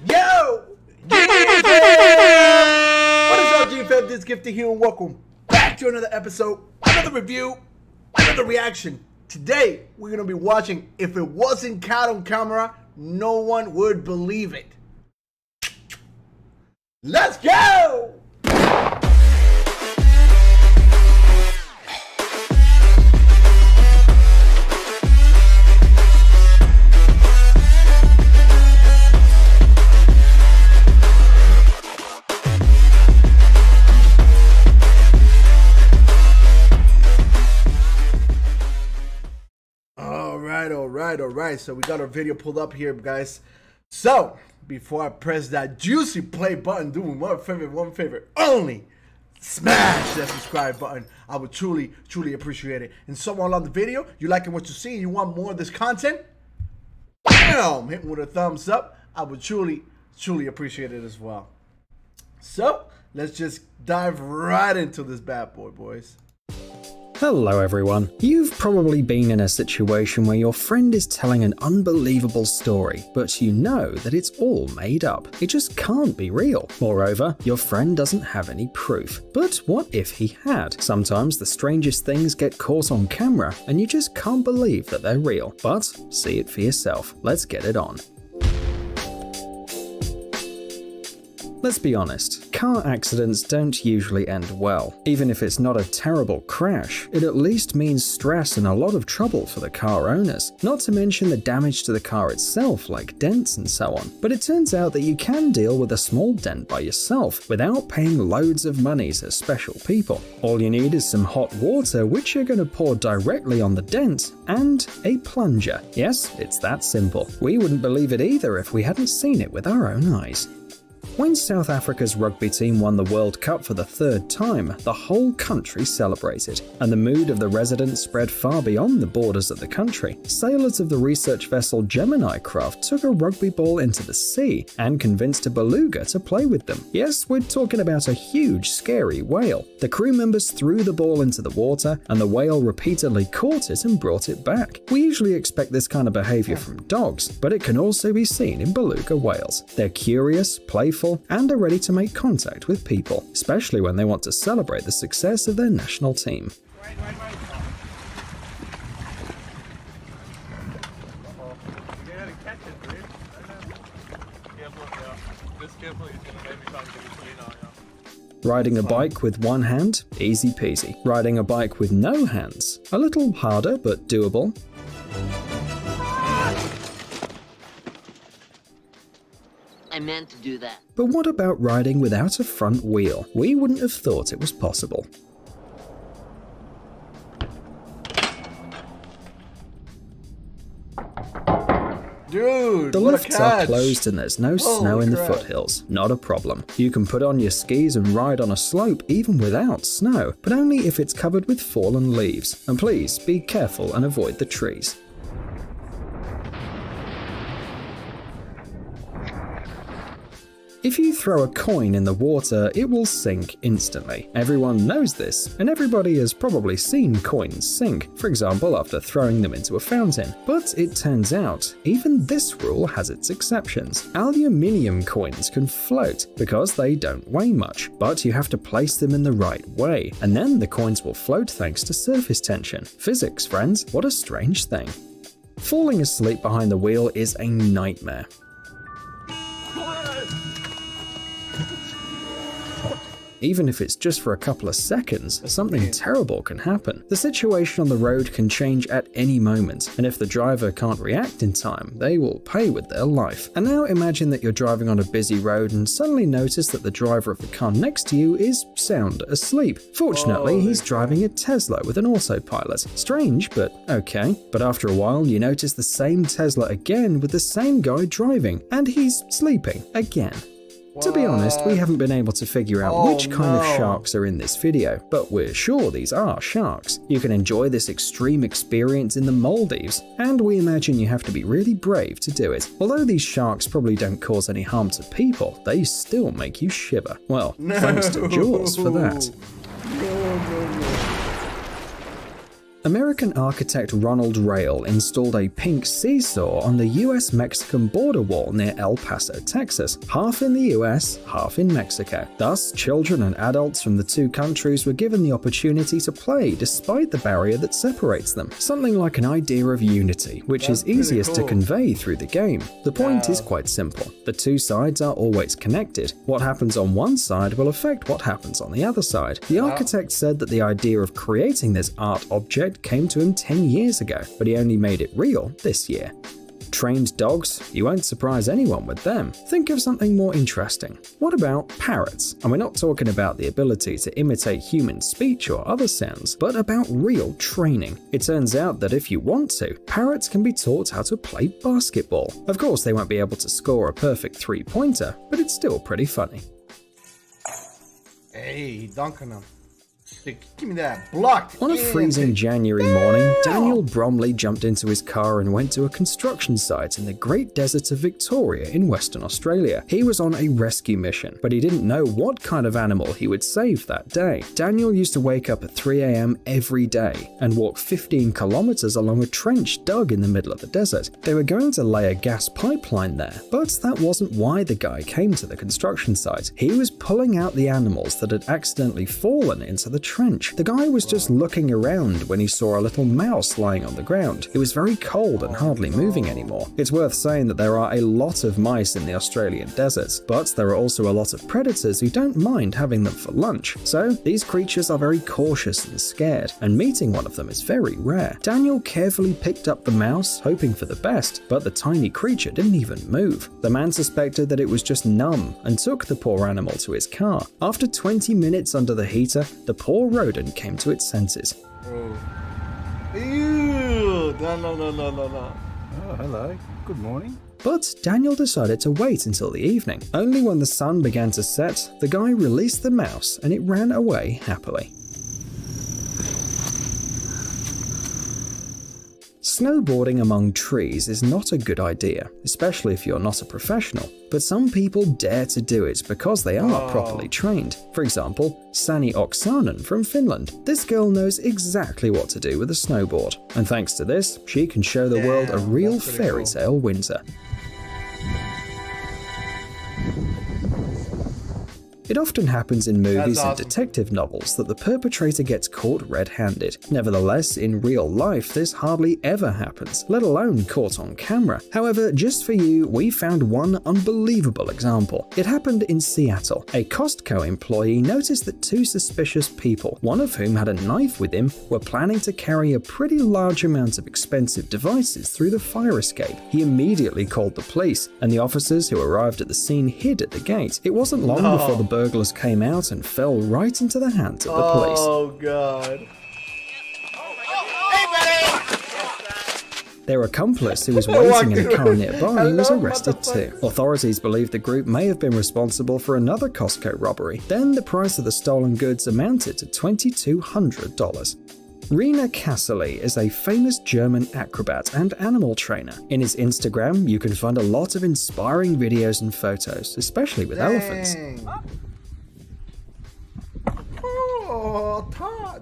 Yo! What is up, G-Fam? This is Gifted here, and welcome back to another episode, another review, another reaction. Today, we're going to be watching If It Wasn't Caught on Camera, No One Would Believe It. Let's go! Alright, so we got our video pulled up here, guys. So, before I press that juicy play button, do me one favor only. Smash that subscribe button. I would truly appreciate it. And somewhere along the video, you liking what you see and you want more of this content, bam, hit me with a thumbs up. I would truly appreciate it as well. So, let's just dive right into this bad boy, boys. Hello everyone. You've probably been in a situation where your friend is telling an unbelievable story, but you know that it's all made up. It just can't be real. Moreover, your friend doesn't have any proof. But what if he had? Sometimes the strangest things get caught on camera and you just can't believe that they're real. But see it for yourself. Let's get it on. Let's be honest, car accidents don't usually end well. Even if it's not a terrible crash, it at least means stress and a lot of trouble for the car owners. Not to mention the damage to the car itself, like dents and so on. But it turns out that you can deal with a small dent by yourself without paying loads of money to special people. All you need is some hot water, which you're going to pour directly on the dent, and a plunger. Yes, it's that simple. We wouldn't believe it either if we hadn't seen it with our own eyes. When South Africa's rugby team won the World Cup for the third time, the whole country celebrated, and the mood of the residents spread far beyond the borders of the country. Sailors of the research vessel Gemini craft took a rugby ball into the sea and convinced a beluga to play with them. Yes, we're talking about a huge, scary whale. The crew members threw the ball into the water, and the whale repeatedly caught it and brought it back. We usually expect this kind of behavior from dogs, but it can also be seen in beluga whales. They're curious, playful, and are ready to make contact with people, especially when they want to celebrate the success of their national team. Riding a bike with one hand? Easy peasy. Riding a bike with no hands? A little harder, but doable. I meant to do that. But what about riding without a front wheel? We wouldn't have thought it was possible. Dude, the lifts are closed and there's no snow in the foothills. Not a problem. You can put on your skis and ride on a slope even without snow, but only if it's covered with fallen leaves. And please be careful and avoid the trees. If you throw a coin in the water, it will sink instantly. Everyone knows this, and everybody has probably seen coins sink, for example after throwing them into a fountain. But it turns out, even this rule has its exceptions. Aluminium coins can float because they don't weigh much, but you have to place them in the right way, and then the coins will float thanks to surface tension. Physics, friends, what a strange thing. Falling asleep behind the wheel is a nightmare. Even if it's just for a couple of seconds, something terrible can happen. The situation on the road can change at any moment, and if the driver can't react in time, they will pay with their life. And now imagine that you're driving on a busy road and suddenly notice that the driver of the car next to you is sound asleep. Fortunately, he's driving a Tesla with an autopilot. Strange, but okay. But after a while, you notice the same Tesla again with the same guy driving, and he's sleeping again. To be honest, we haven't been able to figure out which kind of sharks are in this video, but we're sure these are sharks. You can enjoy this extreme experience in the Maldives, and we imagine you have to be really brave to do it. Although these sharks probably don't cause any harm to people, they still make you shiver. Well, thanks to Jaws for that. American architect Ronald Rail installed a pink seesaw on the US-Mexican border wall near El Paso, Texas, half in the US, half in Mexico. Thus, children and adults from the two countries were given the opportunity to play despite the barrier that separates them. Something like an idea of unity, which is easiest to convey through the game. The point is quite simple. The two sides are always connected. What happens on one side will affect what happens on the other side. The architect said that the idea of creating this art object came to him 10 years ago, but he only made it real this year. Trained dogs? You won't surprise anyone with them. Think of something more interesting. What about parrots? And we're not talking about the ability to imitate human speech or other sounds, but about real training. It turns out that if you want to, parrots can be taught how to play basketball. Of course, they won't be able to score a perfect three-pointer, but it's still pretty funny. Hey, dunking him. Give me that. Blocked. On a freezing January morning, Daniel Bromley jumped into his car and went to a construction site in the Great Desert of Victoria in Western Australia. He was on a rescue mission, but he didn't know what kind of animal he would save that day. Daniel used to wake up at 3 AM every day and walk 15 kilometers along a trench dug in the middle of the desert. They were going to lay a gas pipeline there, but that wasn't why the guy came to the construction site. He was pulling out the animals that had accidentally fallen into the trench. The guy was just looking around when he saw a little mouse lying on the ground. It was very cold and hardly moving anymore. It's worth saying that there are a lot of mice in the Australian deserts, but there are also a lot of predators who don't mind having them for lunch. So these creatures are very cautious and scared, and meeting one of them is very rare. Daniel carefully picked up the mouse, hoping for the best, but the tiny creature didn't even move. The man suspected that it was just numb and took the poor animal to his car. After 20 minutes under the heater, the poor rodent came to its senses. Oh. Ew! No. Oh, hello. Good morning. But Daniel decided to wait until the evening. Only when the sun began to set, the guy released the mouse and it ran away happily. Snowboarding among trees is not a good idea, especially if you're not a professional, but some people dare to do it because they are properly trained. For example, Sani Oksanen from Finland. This girl knows exactly what to do with a snowboard, and thanks to this, she can show the world a real fairy tale winter. It often happens in movies and detective novels that the perpetrator gets caught red-handed. Nevertheless, in real life, this hardly ever happens, let alone caught on camera. However, just for you, we found one unbelievable example. It happened in Seattle. A Costco employee noticed that two suspicious people, one of whom had a knife with him, were planning to carry a pretty large amount of expensive devices through the fire escape. He immediately called the police, and the officers who arrived at the scene hid at the gate. It wasn't long before the burglars came out and fell right into the hands of the police. Oh god. Their accomplice, who was waiting in a car nearby, was arrested too. Authorities believe the group may have been responsible for another Costco robbery. Then the price of the stolen goods amounted to $2,200. Rena Casserly is a famous German acrobat and animal trainer. In his Instagram, you can find a lot of inspiring videos and photos, especially with elephants.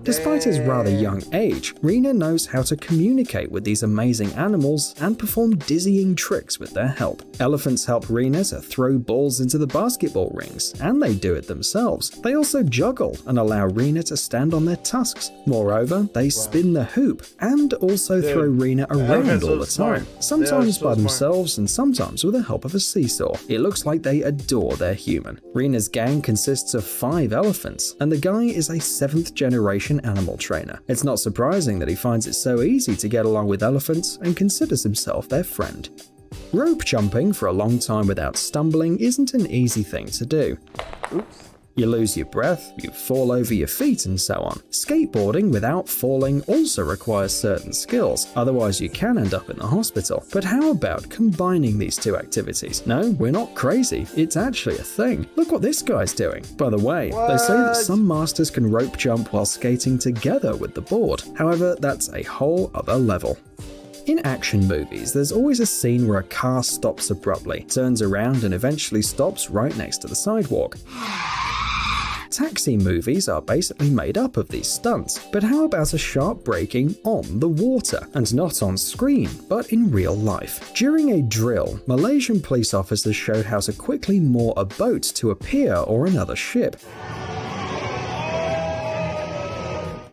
Despite his rather young age, Rena knows how to communicate with these amazing animals and perform dizzying tricks with their help. Elephants help Rena to throw balls into the basketball rings, and they do it themselves. They also juggle and allow Rena to stand on their tusks. Moreover, they spin the hoop and also throw Rena around all the time, sometimes by themselves and sometimes with the help of a seesaw. It looks like they adore their human. Rena's gang consists of 5 elephants, and the guy is a 7th generation animal trainer. It's not surprising that he finds it so easy to get along with elephants and considers himself their friend. Rope jumping for a long time without stumbling isn't an easy thing to do. Oops. You lose your breath, you fall over your feet, and so on. Skateboarding without falling also requires certain skills, otherwise you can end up in the hospital. But how about combining these two activities? No, we're not crazy, it's actually a thing. Look what this guy's doing. By the way, they say that some masters can rope jump while skating together with the board. However, that's a whole other level. In action movies, there's always a scene where a car stops abruptly, turns around and eventually stops right next to the sidewalk. Taxi movies are basically made up of these stunts, but how about a sharp braking on the water? And not on screen, but in real life. During a drill, Malaysian police officers showed how to quickly moor a boat to a pier or another ship.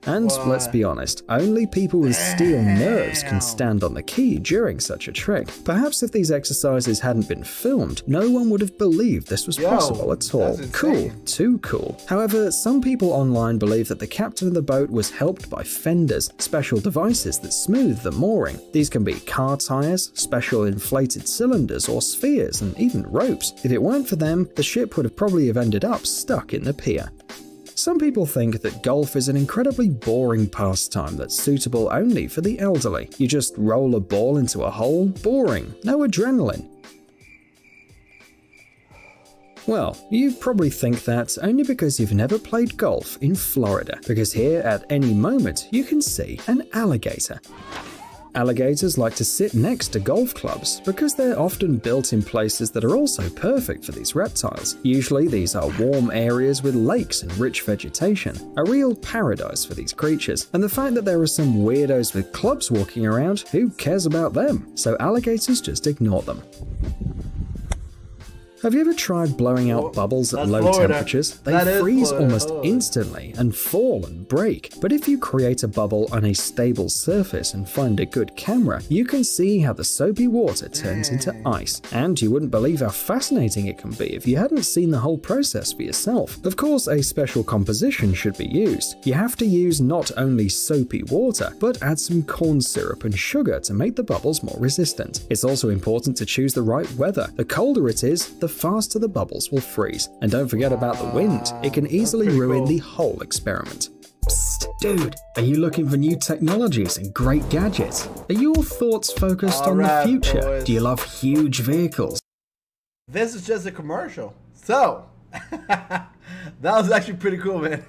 And let's be honest, only people with steel nerves can stand on the quay during such a trick. Perhaps if these exercises hadn't been filmed, no one would have believed this was possible at all. Cool, too cool. However, some people online believe that the captain of the boat was helped by fenders, special devices that smooth the mooring. These can be car tires, special inflated cylinders or spheres, and even ropes. If it weren't for them, the ship would have probably ended up stuck in the pier. Some people think that golf is an incredibly boring pastime that's suitable only for the elderly. You just roll a ball into a hole, boring, no adrenaline. Well, you probably think that only because you've never played golf in Florida, because here at any moment you can see an alligator. Alligators like to sit next to golf clubs because they're often built in places that are also perfect for these reptiles. Usually these are warm areas with lakes and rich vegetation, a real paradise for these creatures. And the fact that there are some weirdos with clubs walking around, who cares about them? So alligators just ignore them. Have you ever tried blowing out bubbles at low temperatures? They freeze almost instantly and fall and break. But if you create a bubble on a stable surface and find a good camera, you can see how the soapy water turns into ice. And you wouldn't believe how fascinating it can be if you hadn't seen the whole process for yourself. Of course, a special composition should be used. You have to use not only soapy water, but add some corn syrup and sugar to make the bubbles more resistant. It's also important to choose the right weather. The colder it is, the faster the bubbles will freeze. And don't forget about the wind, it can easily ruin the whole experiment. Psst, dude, are you looking for new technologies and great gadgets? Are your thoughts focused on the future? Boys. Do you love huge vehicles? This is just a commercial. So, that was actually pretty cool, man.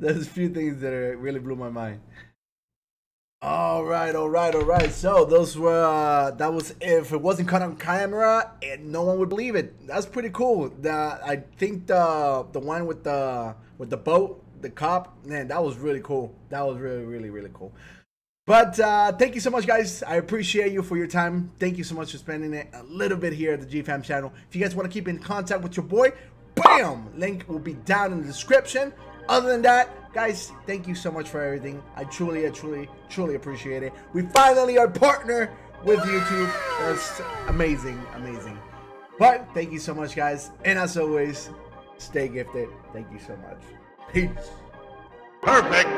There's a few things that really blew my mind. All right. So those were that was, if it wasn't caught on camera, no one would believe it. That's pretty cool. I think the one with the boat, the cop, man, that was really cool. That was really cool. But thank you so much, guys. I appreciate you for your time. Thank you so much for spending it a little bit here at the GFam channel. If you guys want to keep in contact with your boy, bam, link will be down in the description. Other than that, guys, thank you so much for everything. I truly appreciate it. We finally are partner with YouTube. That's amazing. But thank you so much, guys. And as always, stay gifted. Thank you so much. Peace. Perfect.